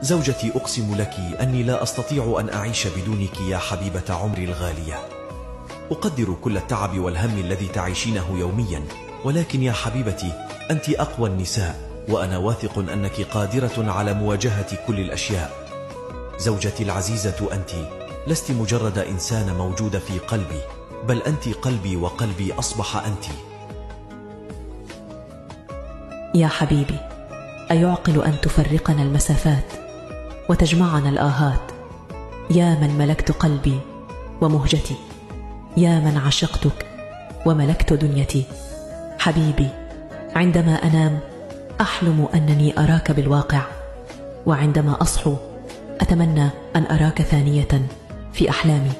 زوجتي، أقسم لك أني لا أستطيع أن أعيش بدونك يا حبيبة عمري الغالية. أقدر كل التعب والهم الذي تعيشينه يوميا، ولكن يا حبيبتي أنت أقوى النساء، وأنا واثق أنك قادرة على مواجهة كل الأشياء. زوجتي العزيزة، أنت لست مجرد إنسانة موجودة في قلبي، بل أنت قلبي، وقلبي أصبح أنت. يا حبيبي، أيعقل أن تفرقنا المسافات وتجمعنا الآهات؟ يا من ملكت قلبي ومهجتي، يا من عشقتك وملكت دنيتي. حبيبي، عندما أنام أحلم أنني أراك بالواقع، وعندما أصحو أتمنى أن أراك ثانية في أحلامي.